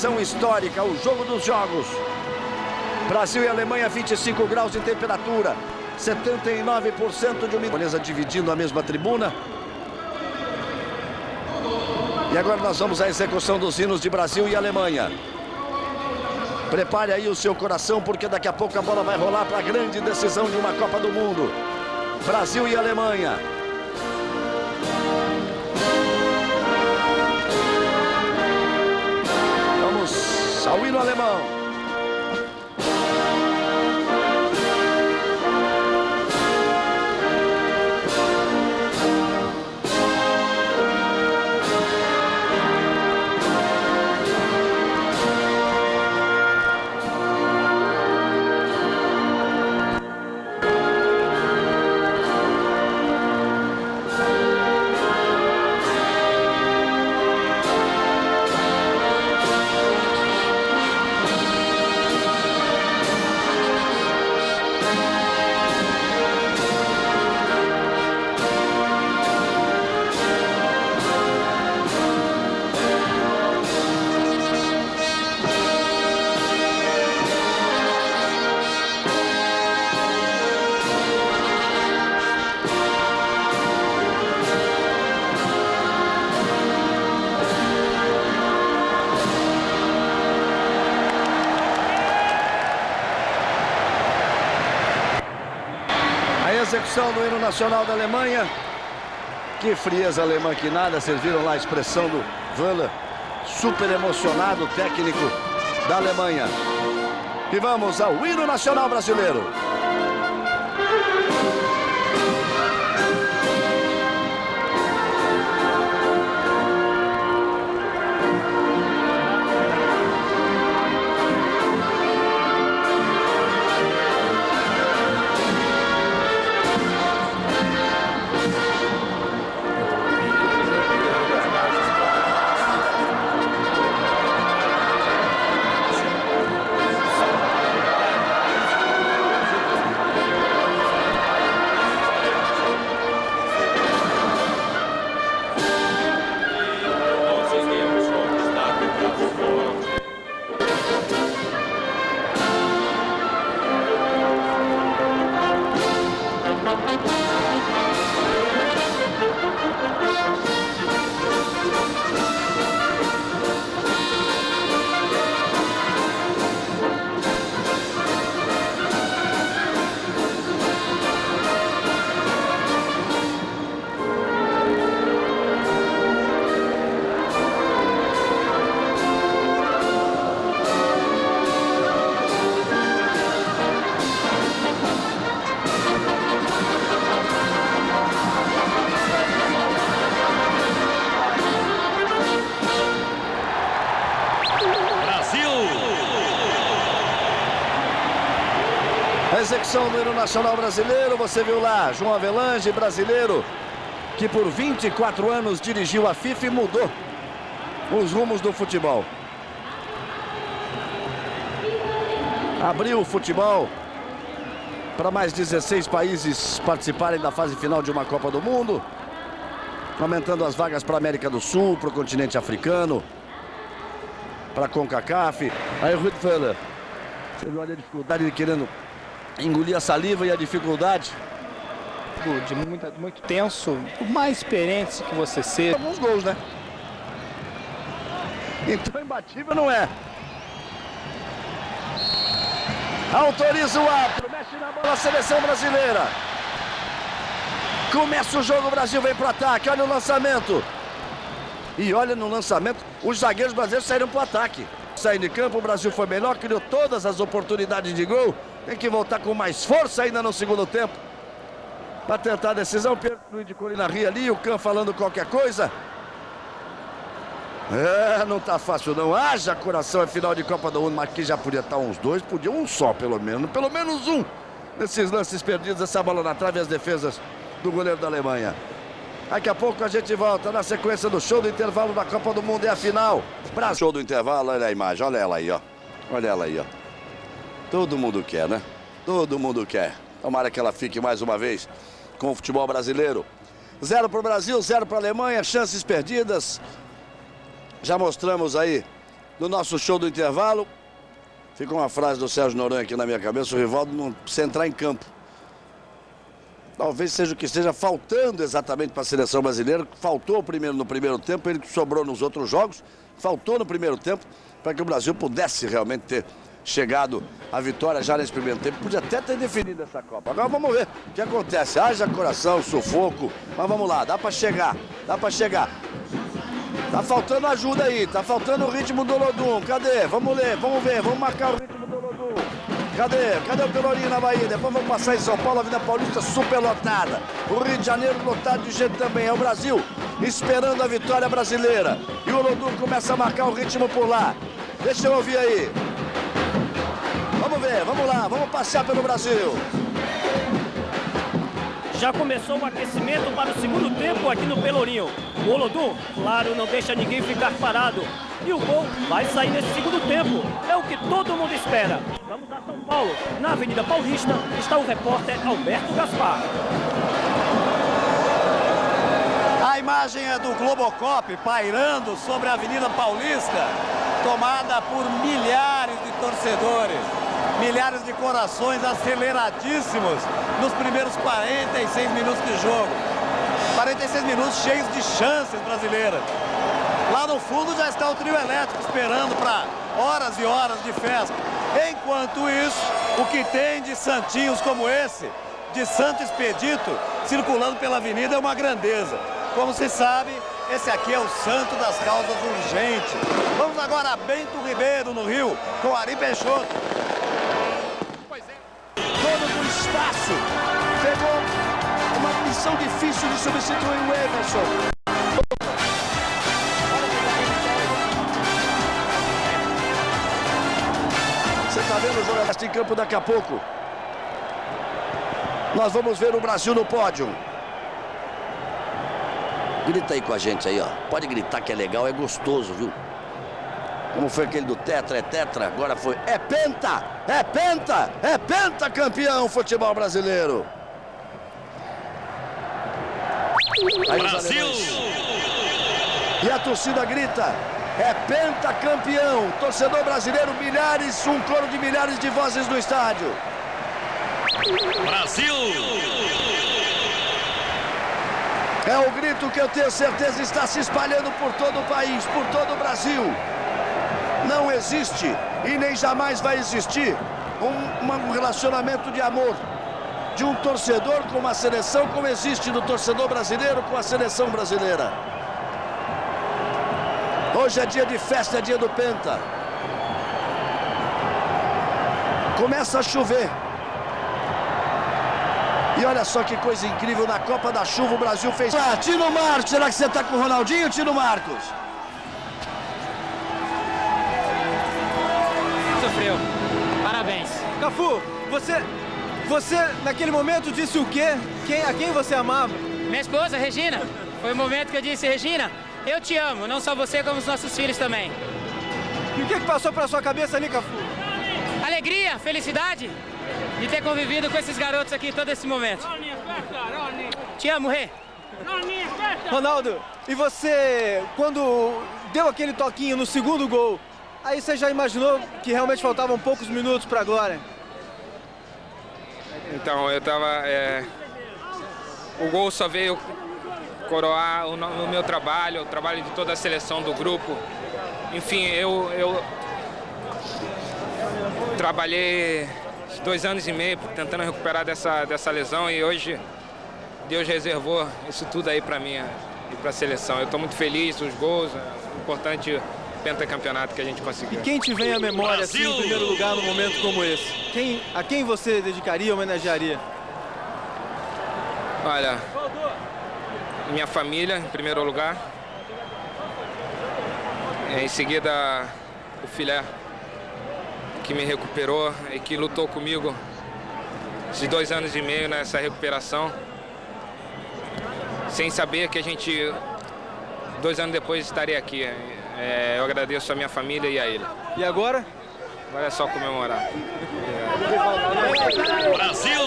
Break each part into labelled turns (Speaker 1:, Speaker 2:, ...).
Speaker 1: São histórica, o jogo dos jogos. Brasil e Alemanha, 25 graus de temperatura, 79% de umidade, dividindo a mesma tribuna. E agora nós vamos à execução dos hinos de Brasil e Alemanha. Prepare aí o seu coração, porque daqui a pouco a bola vai rolar para a grande decisão de uma Copa do Mundo. Brasil e Alemanha. Vamos ao hino alemão. Execução do hino nacional da Alemanha. Que frieza alemã que nada. Vocês viram lá a expressão do Wöhler, super emocionado, técnico da Alemanha. E vamos ao hino nacional brasileiro. A execução do hino nacional brasileiro, você viu lá, João Avelange, brasileiro, que por 24 anos dirigiu a FIFA e mudou os rumos do futebol. Abriu o futebol para mais 16 países participarem da fase final de uma Copa do Mundo, aumentando as vagas para a América do Sul, para o continente africano, para a CONCACAF. Aí o Rui Wöhler, você viu a dificuldade de querendo engolir a saliva e a dificuldade.
Speaker 2: Muito tenso, por mais experiente que você seja.
Speaker 1: Alguns gols, né? Então imbatível não é. Autoriza o árbitro, mexe na bola a seleção brasileira. Começa o jogo, o Brasil vem pro ataque, olha o lançamento. E olha no lançamento, os zagueiros brasileiros saíram pro ataque. Saindo de campo, o Brasil foi melhor, criou todas as oportunidades de gol. Tem que voltar com mais força ainda no segundo tempo para tentar a decisão. Pedro Luiz de Colinarri ali, o Can falando qualquer coisa. Não tá fácil não. Haja coração, é final de Copa do Mundo, mas que já podia estar uns dois, podia um só pelo menos um. Nesses lances perdidos, essa bola na trave e as defesas do goleiro da Alemanha. Daqui a pouco a gente volta na sequência do show do intervalo da Copa do Mundo e a final. Show do intervalo, olha a imagem, olha ela aí, ó. Olha ela aí, ó. Todo mundo quer, né? Todo mundo quer. Tomara que ela fique mais uma vez com o futebol brasileiro. 0 para o Brasil, 0 para a Alemanha, chances perdidas. Já mostramos aí do nosso show do intervalo. Fica uma frase do Sérgio Noronha aqui na minha cabeça: o Rivaldo não precisa entrar em campo. Talvez seja o que esteja faltando exatamente para a seleção brasileira. Faltou no primeiro tempo, ele que sobrou nos outros jogos. Faltou no primeiro tempo para que o Brasil pudesse realmente ter chegado à vitória já nesse primeiro tempo. Podia até ter definido essa Copa. Agora vamos ver o que acontece. Haja coração, sufoco, mas vamos lá, dá para chegar, dá para chegar. Tá faltando ajuda aí, tá faltando o ritmo do Olodum. Cadê? Vamos ler, vamos ver, vamos marcar o ritmo do Olodum. Cadê? Cadê o Pelourinho na Bahia? Depois vamos passar em São Paulo, a Avenida Paulista super lotada. O Rio de Janeiro lotado de gente também. É o Brasil esperando a vitória brasileira. E o Olodum começa a marcar o ritmo por lá. Deixa eu ouvir aí. Vamos ver, vamos lá, vamos passear pelo Brasil.
Speaker 3: Já começou o aquecimento para o segundo tempo aqui no Pelourinho. O Olodum, claro, não deixa ninguém ficar parado. E o gol vai sair nesse segundo tempo. É o que todo mundo espera. Vamos a São Paulo. Na Avenida Paulista está o repórter Alberto Gaspar.
Speaker 4: A imagem é do Globocop pairando sobre a Avenida Paulista, tomada por milhares de torcedores. Milhares de corações aceleradíssimos nos primeiros 46 minutos de jogo. 46 minutos cheios de chances brasileiras. Lá no fundo já está o trio elétrico esperando para horas e horas de festa. Enquanto isso, o que tem de santinhos como esse, de Santo Expedito, circulando pela avenida é uma grandeza. Como se sabe, esse aqui é o santo das causas urgentes. Vamos agora a Bento Ribeiro, no Rio, com Ari Peixoto.
Speaker 1: Dono do espaço, pegou uma missão difícil de substituir o Emerson. Você está vendo o jogador em campo daqui a pouco. Nós vamos ver o Brasil no pódio. Grita aí com a gente aí, ó. Pode gritar que é legal, é gostoso, viu? Como foi aquele do tetra, é tetra, agora foi, é penta, é penta, é penta campeão futebol brasileiro. Aí Brasil! E a torcida grita, é penta campeão, torcedor brasileiro, milhares, um coro de milhares de vozes no estádio.
Speaker 5: Brasil!
Speaker 1: É o grito que eu tenho certeza está se espalhando por todo o país, por todo o Brasil. Não existe e nem jamais vai existir um relacionamento de amor de um torcedor com uma seleção como existe do torcedor brasileiro com a seleção brasileira. Hoje é dia de festa, é dia do Penta. Começa a chover. E olha só que coisa incrível, na Copa da Chuva o Brasil fez... Ah, Tino Marcos, será que você está com o Ronaldinho, Tino Marcos?
Speaker 6: Sofreu. Parabéns.
Speaker 4: Cafu, você naquele momento disse o quê? A quem você amava?
Speaker 6: Minha esposa, Regina. Foi o momento que eu disse, Regina, eu te amo, não só você, como os nossos filhos também.
Speaker 4: E o que passou pela sua cabeça ali, Cafu?
Speaker 6: Alegria, felicidade de ter convivido com esses garotos aqui todo esse momento. Te amo, Rê.
Speaker 4: Ronaldo, e você, quando deu aquele toquinho no segundo gol, aí você já imaginou que realmente faltavam poucos minutos para a glória?
Speaker 7: Então, eu tava... O gol só veio coroar o meu trabalho, o trabalho de toda a seleção do grupo. Enfim, eu trabalhei 2 anos e meio tentando recuperar dessa lesão e hoje Deus reservou isso tudo aí para mim e para a seleção. Eu estou muito feliz, os gols, o importante pentacampeonato que a gente conseguiu.
Speaker 4: E quem te vem à memória assim, em primeiro lugar num momento como esse? A quem você dedicaria, homenagearia?
Speaker 7: Olha, minha família em primeiro lugar. Em seguida, o filé, que me recuperou e que lutou comigo esses 2 anos e meio nessa recuperação, sem saber que a gente, 2 anos depois, estaria aqui. Eu agradeço a minha família e a ele.
Speaker 4: E agora?
Speaker 7: Agora é só comemorar.
Speaker 5: Brasil!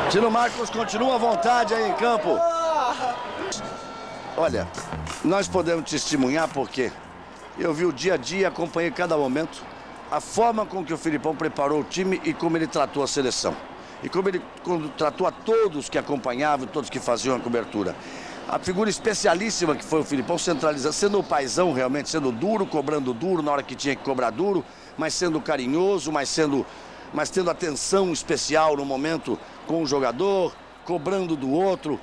Speaker 1: Tino Marcos continua à vontade aí em campo. olha, nós podemos testemunhar porque eu vi o dia a dia, acompanhei cada momento, a forma com que o Filipão preparou o time e como ele tratou a seleção. E como ele tratou a todos que acompanhavam, todos que faziam a cobertura. A figura especialíssima que foi o Filipão, centralizando, sendo o paizão realmente, sendo duro, cobrando duro na hora que tinha que cobrar duro, mas sendo carinhoso, mas tendo atenção especial no momento com o jogador, cobrando do outro.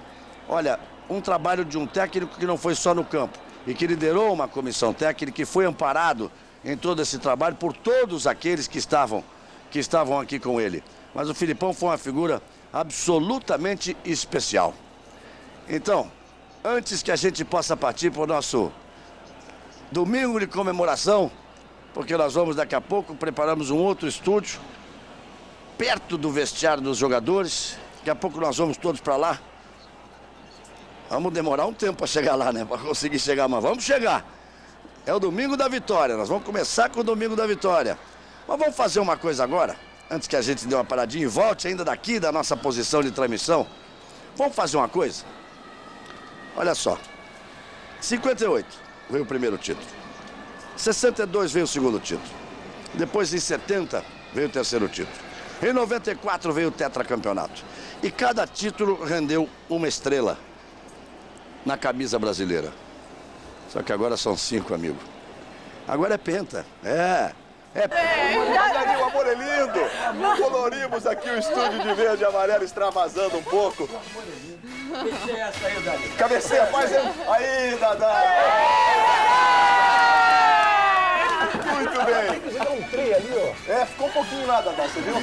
Speaker 1: Olha, um trabalho de um técnico que não foi só no campo e que liderou uma comissão técnica que foi amparado em todo esse trabalho por todos aqueles que estavam aqui com ele. Mas o Filipão foi uma figura absolutamente especial. Então, antes que a gente possa partir para o nosso domingo de comemoração, porque nós vamos daqui a pouco, preparamos um outro estúdio, perto do vestiário dos jogadores. Daqui a pouco nós vamos todos para lá. Vamos demorar um tempo para chegar lá, né? Para conseguir chegar, mas vamos chegar. É o domingo da vitória, nós vamos começar com o domingo da vitória. Mas vamos fazer uma coisa agora, antes que a gente dê uma paradinha e volte ainda daqui da nossa posição de transmissão. Vamos fazer uma coisa? Olha só, 58 veio o primeiro título, 62 veio o segundo título, depois em 70 veio o terceiro título, em 94 veio o tetracampeonato. E cada título rendeu uma estrela na camisa brasileira. Só que agora são 5, amigo. Agora é penta,
Speaker 5: O amor é lindo! Colorimos aqui o estúdio de verde e amarelo, extravasando um pouco. Cabeceia essa aí, Dada. Cabeceia, faz aí, Dada! Muito bem.
Speaker 8: Você dá um trem ali, ó.
Speaker 5: Ficou um pouquinho lá, Dada, você viu?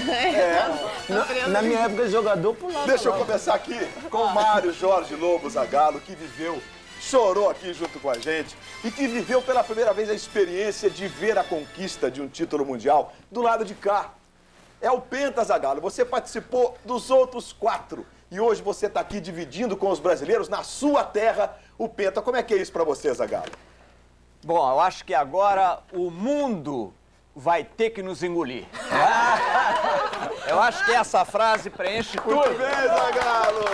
Speaker 8: Na minha época de jogador, pulava.
Speaker 5: Deixa eu começar aqui com o Mário Jorge Lobo Zagallo, que chorou aqui junto com a gente e que viveu pela primeira vez a experiência de ver a conquista de um título mundial do lado de cá. É o Penta, Zagallo. Você participou dos outros 4 e hoje você está aqui dividindo com os brasileiros na sua terra o Penta. Como é que é isso para você, Zagallo?
Speaker 4: Bom, eu acho que agora o mundo vai ter que nos engolir. Eu acho que essa frase preenche tudo.
Speaker 5: Muito bem, Zagallo!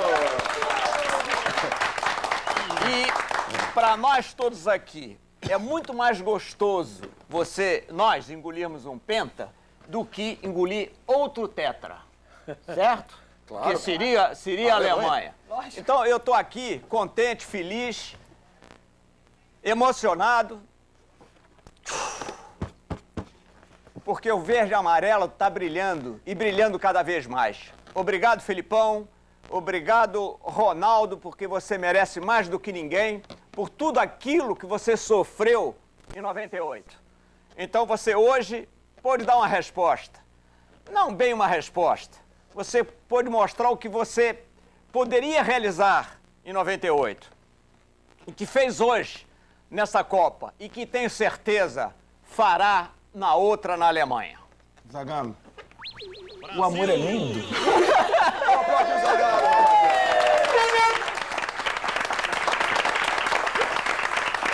Speaker 4: E para nós todos aqui, é muito mais gostoso nós engolirmos um penta do que engolir outro tetra, certo?
Speaker 5: Claro.
Speaker 4: Que seria a Alemanha. Então eu tô aqui contente, feliz, emocionado, porque o verde e amarelo tá brilhando e brilhando cada vez mais. Obrigado, Felipão. Obrigado, Ronaldo, porque você merece mais do que ninguém, por tudo aquilo que você sofreu em 98. Então você hoje pôde dar uma resposta. Não bem uma resposta. Você pôde mostrar o que você poderia realizar em 98. E que fez hoje nessa Copa. E que tenho certeza fará na outra na Alemanha.
Speaker 8: Zagallo, o amor é lindo.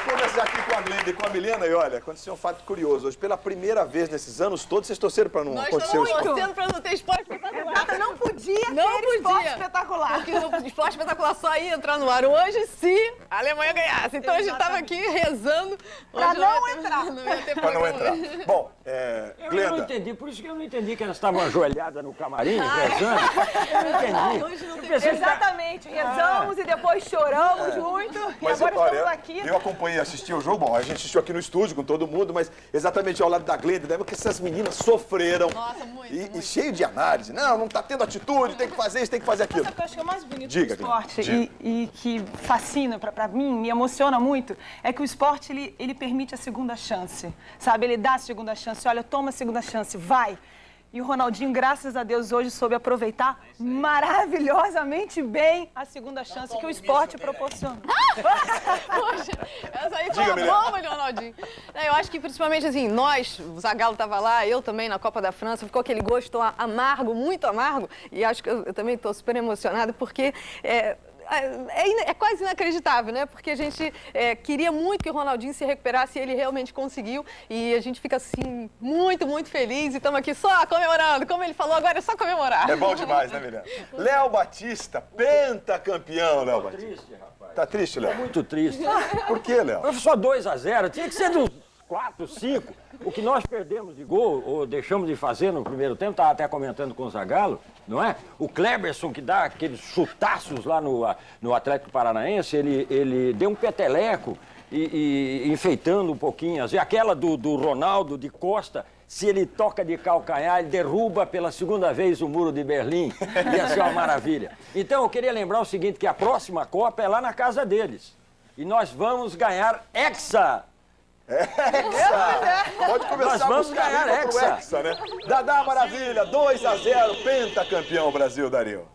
Speaker 5: Começar aqui com a Glenda e com a Milena, e olha, aconteceu um fato curioso. Hoje, pela primeira vez nesses anos todos, vocês torceram para não acontecer o
Speaker 9: Nós
Speaker 5: esporte.
Speaker 9: estamos torcendo para não ter esporte espetacular.
Speaker 10: Não podia
Speaker 9: Não
Speaker 10: ter esporte
Speaker 9: podia.
Speaker 10: espetacular.
Speaker 9: Porque o esporte espetacular só ia entrar no ar hoje se a Alemanha ganhasse. Então a gente estava aqui rezando.
Speaker 10: Pra
Speaker 9: Hoje
Speaker 10: não
Speaker 9: ia ter-
Speaker 10: entrar.
Speaker 9: Não ia ter
Speaker 5: Para não
Speaker 9: programa.
Speaker 5: entrar. Bom,
Speaker 8: Eu não
Speaker 5: Glenda,
Speaker 8: entendi, por isso que eu não entendi que elas estavam ajoelhadas no camarim, rezando. Eu não entendi.
Speaker 9: Hoje não
Speaker 8: Eu
Speaker 9: tem.
Speaker 8: pensei que
Speaker 10: Exatamente. Rezamos e depois choramos muito. E
Speaker 5: mas
Speaker 10: agora
Speaker 5: olha,
Speaker 10: estamos aqui.
Speaker 5: eu acompanhei, assisti o jogo, bom, a gente assistiu aqui no estúdio com todo mundo, mas exatamente ao lado da Glenda, lembra que essas meninas sofreram.
Speaker 9: Nossa, muito,
Speaker 5: E
Speaker 9: muito.
Speaker 5: cheio de análise. Não tá tendo atitude, tem que fazer isso, tem que fazer aquilo.
Speaker 10: Sabe o que eu acho que é o mais bonito
Speaker 5: Diga,
Speaker 10: do esporte
Speaker 5: Glenda,
Speaker 10: e que fascina pra mim, me emociona muito, é que o esporte, ele permite a segunda chance, sabe? Ele dá a segunda chance, olha, toma a segunda chance, vai. E o Ronaldinho, graças a Deus, hoje soube aproveitar maravilhosamente bem a segunda chance que o esporte proporciona.
Speaker 9: Poxa, essa aí foi
Speaker 5: Diga,
Speaker 9: uma
Speaker 5: Milena.
Speaker 9: bomba de Ronaldinho. Eu acho que principalmente assim, nós, o Zagallo estava lá, eu também na Copa da França, ficou aquele gosto amargo, muito amargo, e acho que eu também estou super emocionada porque é quase inacreditável, né? Porque a gente queria muito que o Ronaldinho se recuperasse e ele realmente conseguiu. E a gente fica, assim, muito, muito feliz. E estamos aqui só comemorando. Como ele falou, agora é só comemorar.
Speaker 5: É bom demais, né, Milena? Léo Batista, pentacampeão, Léo Batista.
Speaker 8: Triste, rapaz.
Speaker 5: Tá triste, Léo?
Speaker 8: Muito triste.
Speaker 5: Por quê, Léo?
Speaker 8: Foi só 2-0, tinha que ser dos 4, 5. O que nós perdemos de gol, ou deixamos de fazer no primeiro tempo, estava até comentando com o Zagallo, não é? O Kleberson, que dá aqueles chutaços lá no Atlético Paranaense, ele deu um peteleco e enfeitando um pouquinho. E aquela do Ronaldo de Costa, se ele toca de calcanhar, ele derruba pela segunda vez o Muro de Berlim. Ia ser uma maravilha. Então, eu queria lembrar o seguinte, que a próxima Copa é lá na casa deles. E nós vamos ganhar Hexa.
Speaker 5: Hexa! Pode começar a buscar Hexa, né? Dadá Maravilha, 2-0, pentacampeão Brasil, Dario.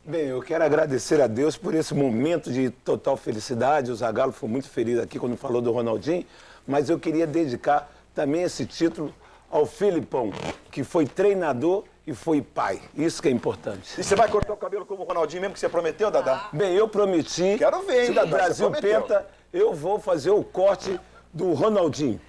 Speaker 11: Bem, eu quero agradecer a Deus por esse momento de total felicidade. O Zagallo foi muito feliz aqui quando falou do Ronaldinho, mas eu queria dedicar também esse título ao Filipão, que foi treinador e foi pai. Isso que é importante.
Speaker 5: E você vai cortar o cabelo como o Ronaldinho mesmo que você prometeu, Dadá?
Speaker 11: Bem, eu prometi.
Speaker 5: Quero ver, hein,
Speaker 11: se o
Speaker 5: Dadá,
Speaker 11: Brasil Penta, eu vou fazer o corte do Ronaldinho.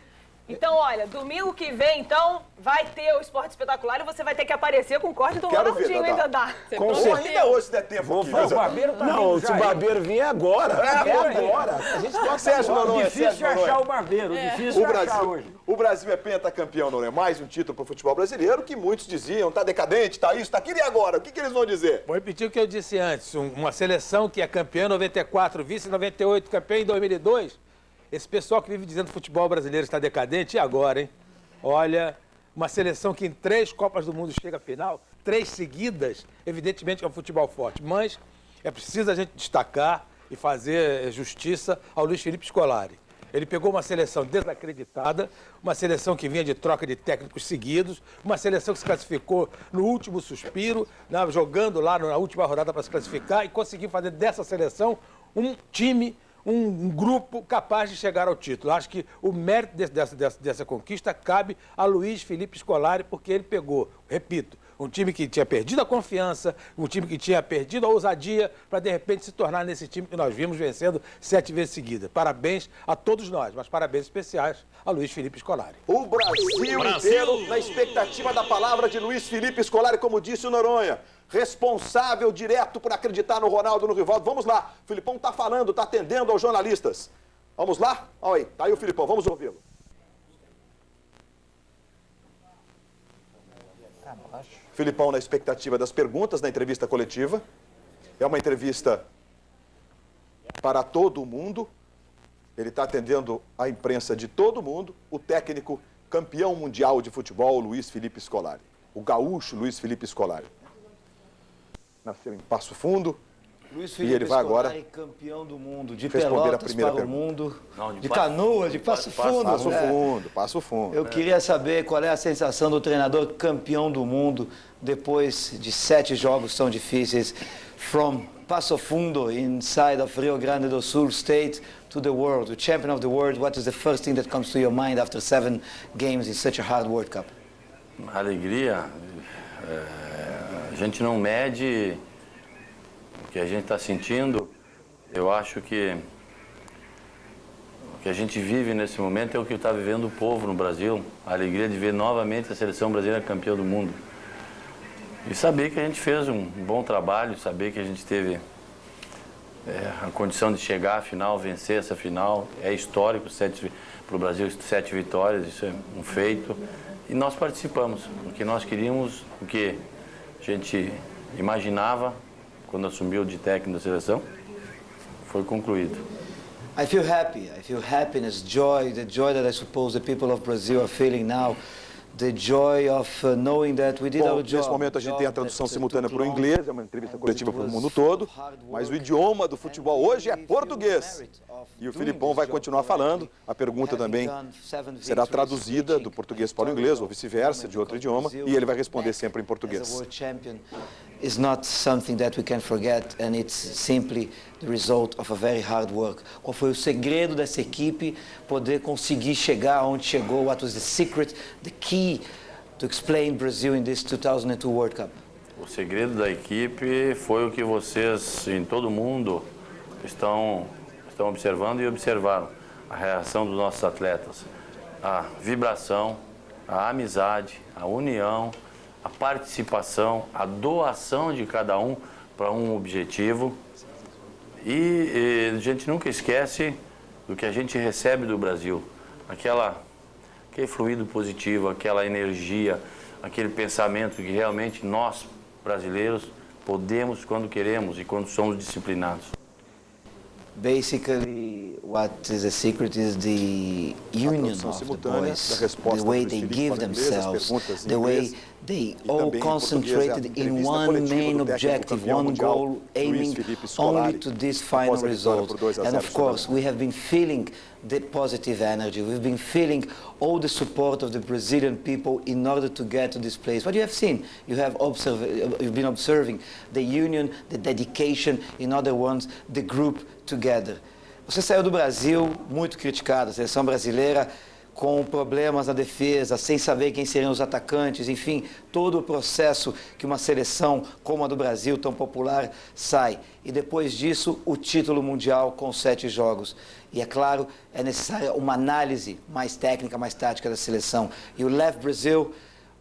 Speaker 10: Então, olha, domingo que vem, então, vai ter o Esporte Espetacular e você vai ter que aparecer com o corte do Ronaldinho, hein, Dadá?
Speaker 11: Com certeza.
Speaker 5: Ainda hoje, se der tempo.
Speaker 11: Vou fazer.
Speaker 8: O barbeiro tá
Speaker 11: Não,
Speaker 8: vindo
Speaker 11: se o
Speaker 8: já,
Speaker 11: barbeiro vier agora. É agora. A gente pode
Speaker 5: Sérgio Noronha,
Speaker 8: Difícil achar o barbeiro, difícil achar hoje.
Speaker 5: O Brasil é pentacampeão, Noronha. Mais um título para o futebol brasileiro que muitos diziam, tá decadente, tá isso, tá aquilo. E agora? O que eles vão dizer?
Speaker 2: Vou repetir o que eu disse antes. Uma seleção que é campeã em 94, vice em 98, campeã em 2002. Esse pessoal que vive dizendo que o futebol brasileiro está decadente, e agora, hein? Olha, uma seleção que em 3 Copas do Mundo chega à final, 3 seguidas, evidentemente é um futebol forte. Mas é preciso a gente destacar e fazer justiça ao Luiz Felipe Scolari. Ele pegou uma seleção desacreditada, uma seleção que vinha de troca de técnicos seguidos, uma seleção que se classificou no último suspiro, né, jogando lá na última rodada para se classificar, e conseguiu fazer dessa seleção um time, um grupo capaz de chegar ao título. Acho que o mérito dessa conquista cabe a Luiz Felipe Scolari, porque ele pegou, repito, um time que tinha perdido a confiança, um time que tinha perdido a ousadia, para de repente se tornar nesse time que nós vimos vencendo 7 vezes seguidas. Parabéns a todos nós, mas parabéns especiais a Luiz Felipe Scolari.
Speaker 5: O Brasil inteiro na expectativa da palavra de Luiz Felipe Scolari, como disse o Noronha. Responsável direto por acreditar no Ronaldo, no Rivaldo. Vamos lá, o Filipão tá falando, tá atendendo aos jornalistas. Vamos lá? Olha aí, tá aí o Filipão, vamos ouvi-lo. Filipão na expectativa das perguntas na entrevista coletiva. É uma entrevista para todo mundo. Ele está atendendo a imprensa de todo mundo. O técnico campeão mundial de futebol, Luiz Felipe Scolari. O gaúcho Luiz Felipe Scolari. Nasceu em Passo Fundo.
Speaker 12: Luiz Felipe
Speaker 5: e ele vai
Speaker 12: Scolari,
Speaker 5: agora
Speaker 12: campeão do mundo, de
Speaker 5: responder
Speaker 12: Pelotas
Speaker 5: a primeira
Speaker 12: para
Speaker 5: pergunta.
Speaker 12: o mundo, de Canoas, de Passo Fundo.
Speaker 5: Passo Fundo, Passo Fundo.
Speaker 12: Eu queria saber qual é a sensação do treinador campeão do mundo depois de 7 jogos tão difíceis. From Passo Fundo, inside of Rio Grande do Sul state, to the world, the champion of the world. What is the first thing that comes to your mind after 7 games in such a hard World Cup?
Speaker 13: Alegria. A gente não mede o que a gente está sentindo. Eu acho que o que a gente vive nesse momento é o que está vivendo o povo no Brasil. A alegria de ver novamente a seleção brasileira campeã do mundo. E saber que a gente fez um bom trabalho, saber que a gente teve a condição de chegar à final, vencer essa final. É histórico para o Brasil, 7 vitórias, isso é um feito. E nós participamos, o que nós queríamos, o que a gente imaginava quando assumiu de técnico da seleção, foi concluído.
Speaker 12: I feel happy. I feel happiness, joy, the joy that I suppose the people of Brazil are feeling now. The joy of knowing that we did our job.
Speaker 5: Nesse momento a gente tem a tradução simultânea para o inglês, é uma entrevista coletiva para o mundo todo, mas o idioma do futebol hoje é português. E o Filipão vai continuar falando, a pergunta também será traduzida do português para o inglês, ou vice-versa, de outro idioma, e ele vai responder sempre em português.
Speaker 12: Is not something that we can forget, and it's simply the result of a very hard work. Qual foi o segredo dessa equipe poder conseguir chegar onde chegou? What was the secret, the key to explain Brazil in this 2002 World Cup?
Speaker 13: O segredo da equipe foi o que vocês, em todo mundo, estão observando e observaram a reação dos nossos atletas, a vibração, a amizade, a união, a participação, a doação de cada um para um objetivo. E a gente nunca esquece do que a gente recebe do Brasil, aquele fluido positivo, aquela energia, aquele pensamento que realmente nós, brasileiros, podemos quando queremos e quando somos disciplinados.
Speaker 12: Basically, what is the secret is the union of the boys, the way they give themselves, the way they all concentrated in one main objective, one goal, aiming only to this final result. And of course, we have been feeling the positive energy. We've been feeling all the support of the Brazilian people in order to get to this place. What you have seen, you've been observing the union, the dedication, in other words, the group together. Você saiu do Brasil muito criticado, a seleção brasileira com problemas na defesa, sem saber quem seriam os atacantes, enfim, todo o processo que uma seleção como a do Brasil, tão popular, sai. E depois disso, o título mundial com 7 jogos. E é claro, é necessária uma análise mais técnica, mais tática da seleção. You left Brazil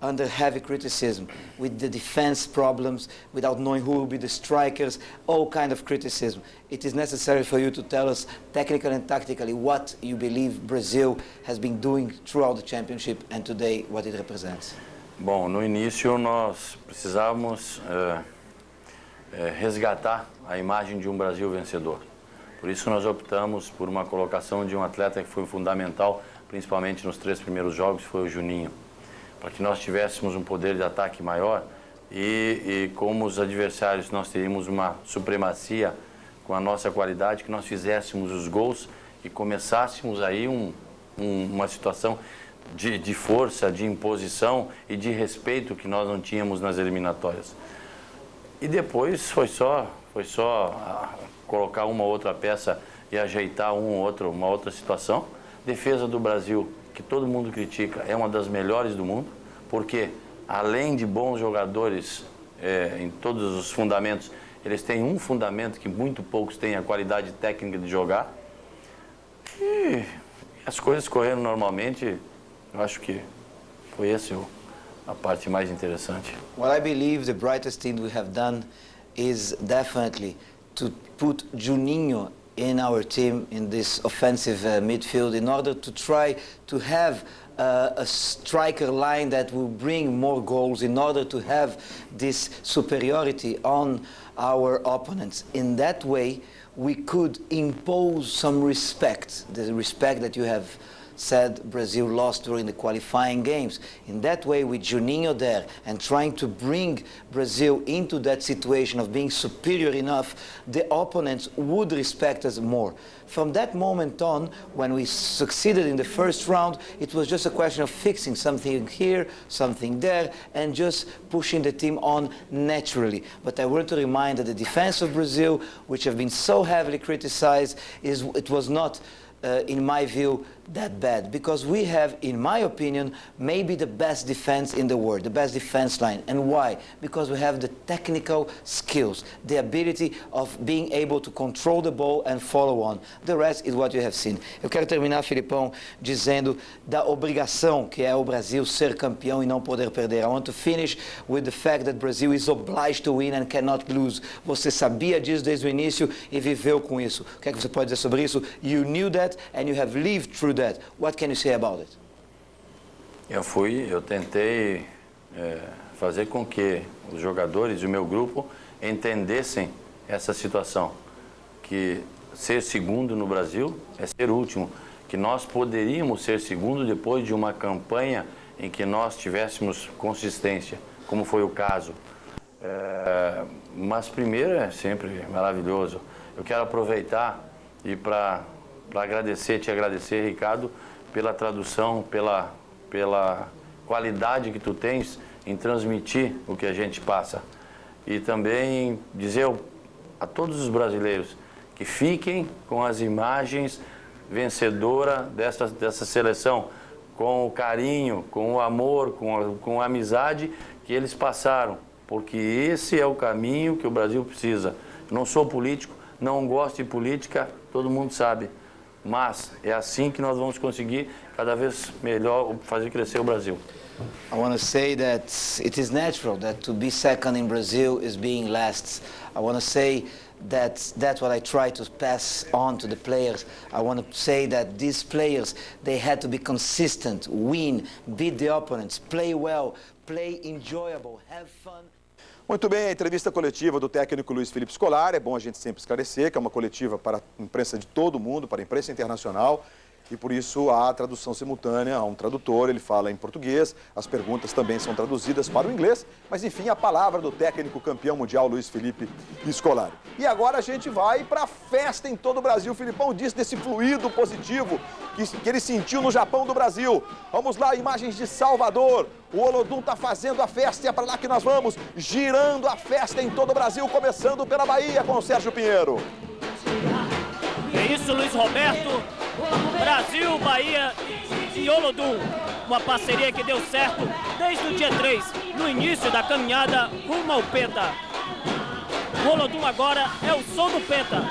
Speaker 12: under heavy criticism, with the defense problems, without knowing who will be the strikers, all kind of criticism. It is necessary for you to tell us technically and tactically what you believe Brazil has been doing throughout the championship and today what it represents.
Speaker 13: Bom, no início nós precisávamos resgatar a imagem de um Brasil vencedor. Por isso nós optamos por uma colocação de um atleta que foi fundamental, principalmente nos 3 primeiros jogos, foi o Juninho, para que nós tivéssemos um poder de ataque maior e como os adversários nós teríamos uma supremacia com a nossa qualidade, que nós fizéssemos os gols e começássemos aí uma situação de força, de imposição e de respeito que nós não tínhamos nas eliminatórias. E depois foi só colocar uma outra peça e ajeitar uma outra situação. Defesa do Brasil, que todo mundo critica, é uma das melhores do mundo, porque além de bons jogadores em todos os fundamentos, eles têm um fundamento que muito poucos têm, a qualidade técnica de jogar. E as coisas correram normalmente, eu acho que foi essa a parte mais interessante.
Speaker 12: What I believe the brightest thing we have done is definitely to put Juninho in our team in this offensive midfield in order to try to have a striker line that will bring more goals in order to have this superiority on our opponents. In that way, we could impose some respect, the respect that you have said Brazil lost during the qualifying games. In that way, with Juninho there and trying to bring Brazil into that situation of being superior enough, the opponents would respect us more. From that moment on, when we succeeded in the first round, it was just a question of fixing something here, something there, and just pushing the team on naturally. But I want to remind that the defense of Brazil, which have been so heavily criticized, it was not in my view, that bad, because we have, in my opinion, maybe the best defense in the world, the best defense line. And why? Because we have the technical skills, the ability of being able to control the ball and follow on. The rest is what you have seen. Eu quero terminar, Filipão, dizendo da obrigação que é o Brasil ser campeão e não poder perder. I want to finish with the fact that Brazil is obliged to win and cannot lose. Você sabia disso desde o início e viveu com isso. O que é que você pode dizer sobre isso? You knew that and you have lived through that. What can you say about it?
Speaker 13: Eu tentei fazer com que os jogadores e o meu grupo entendessem essa situação, que ser segundo no Brasil é ser último, que nós poderíamos ser segundo depois de uma campanha em que nós tivéssemos consistência, como foi o caso. Mas primeiro é sempre maravilhoso. Eu quero aproveitar e para te agradecer, Ricardo, pela tradução, pela qualidade que tu tens em transmitir o que a gente passa. E também dizer a todos os brasileiros que fiquem com as imagens vencedoras dessa seleção, com o carinho, com o amor, com a amizade que eles passaram, porque esse é o caminho que o Brasil precisa. Eu não sou político, Não gosto de política, todo mundo sabe. Mas é assim que nós vamos conseguir cada vez melhor fazer crescer o Brasil.
Speaker 12: I want to say that it is natural that to be second in Brazil is being last. I want to say that's what I try to pass on to the players. I want to say that these players, they had to be consistent, win, beat the opponents, play well, play enjoyable, have fun.
Speaker 5: Muito bem, a entrevista coletiva do técnico Luiz Felipe Scolari. É bom a gente sempre esclarecer que é uma coletiva para a imprensa de todo mundo, para a imprensa internacional. E por isso há tradução simultânea, há um tradutor, ele fala em português, as perguntas também são traduzidas para o inglês, mas enfim, a palavra do técnico campeão mundial Luiz Felipe Scolari. E agora a gente vai para a festa em todo o Brasil. O Filipão disse desse fluido positivo que ele sentiu no Japão do Brasil. Vamos lá, imagens de Salvador. O Olodum está fazendo a festa e é para lá que nós vamos, girando a festa em todo o Brasil, começando pela Bahia com o Sérgio Pinheiro.
Speaker 3: É isso, Luiz Roberto. Brasil, Bahia e Olodum. Uma parceria que deu certo desde o dia 3, no início da caminhada rumo ao Penta. O Olodum agora é o som do Penta.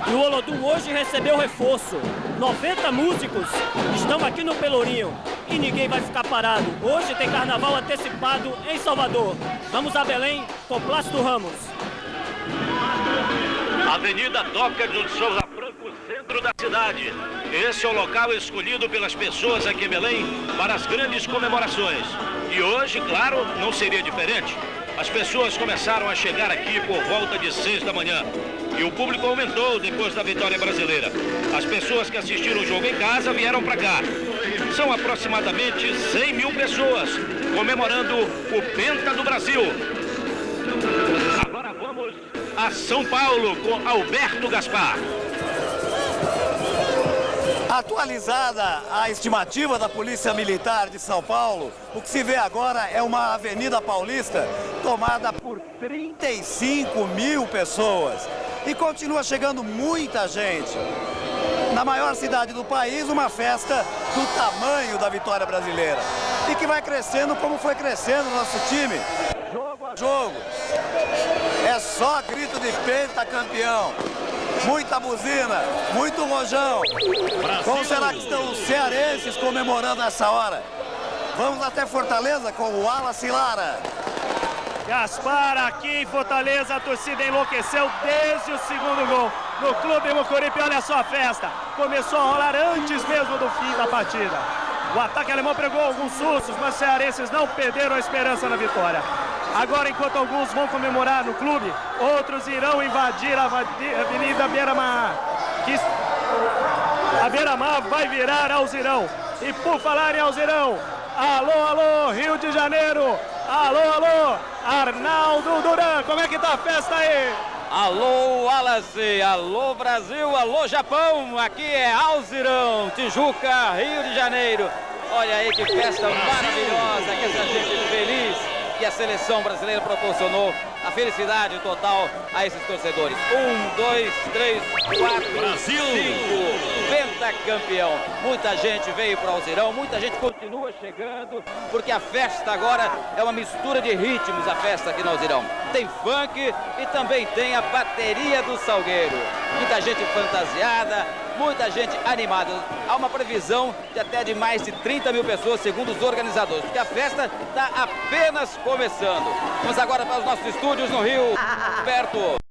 Speaker 3: E o Olodum hoje recebeu reforço. 90 músicos estão aqui no Pelourinho e ninguém vai ficar parado. Hoje tem carnaval antecipado em Salvador. Vamos a Belém com Plácido Ramos.
Speaker 14: Avenida Toca de Souza Franco, centro da cidade. Esse é o local escolhido pelas pessoas aqui em Belém para as grandes comemorações. E hoje, claro, não seria diferente. As pessoas começaram a chegar aqui por volta de 6 da manhã. E o público aumentou depois da vitória brasileira. As pessoas que assistiram o jogo em casa vieram para cá. São aproximadamente 100 mil pessoas comemorando o Penta do Brasil. Agora vamos a São Paulo com Alberto Gaspar.
Speaker 4: Atualizada a estimativa da Polícia Militar de São Paulo, o que se vê agora é uma Avenida Paulista tomada por 35 mil pessoas. E continua chegando muita gente. Na maior cidade do país, uma festa do tamanho da vitória brasileira. E que vai crescendo como foi crescendo o nosso time. Jogo a jogo. É só grito de Penta campeão. Muita buzina, muito rojão. Como será que estão os cearenses comemorando essa hora? Vamos até Fortaleza com o Wallace Lara.
Speaker 3: Gaspar, aqui em Fortaleza, a torcida enlouqueceu desde o segundo gol. No Clube Mucuripe, olha só a festa. Começou a rolar antes mesmo do fim da partida. O ataque alemão pregou alguns sustos, mas os cearenses não perderam a esperança na vitória. Agora, enquanto alguns vão comemorar no clube, outros irão invadir a Avenida Beira-Mar. A Beira-Mar vai virar Alzirão. E por falar em Alzirão, alô, alô, Rio de Janeiro. Alô, alô, Arnaldo Duran, como é que tá a festa aí?
Speaker 15: Alô, Wallace, alô, Brasil, alô, Japão, aqui é Alzirão, Tijuca, Rio de Janeiro. Olha aí que festa maravilhosa, que essa gente feliz que a seleção brasileira proporcionou, a felicidade total a esses torcedores. 1, 2, 3, 4, Brasil! 5, pentacampeão. Muita gente veio para o Alzirão, muita gente continua chegando, porque a festa agora é uma mistura de ritmos, a festa aqui no Alzirão. Tem funk e também tem a bateria do Salgueiro. Muita gente fantasiada, muita gente animada. Há uma previsão de até de mais de 30 mil pessoas, segundo os organizadores, porque a festa está apenas começando. Vamos agora para os nossos estúdios no Rio, perto.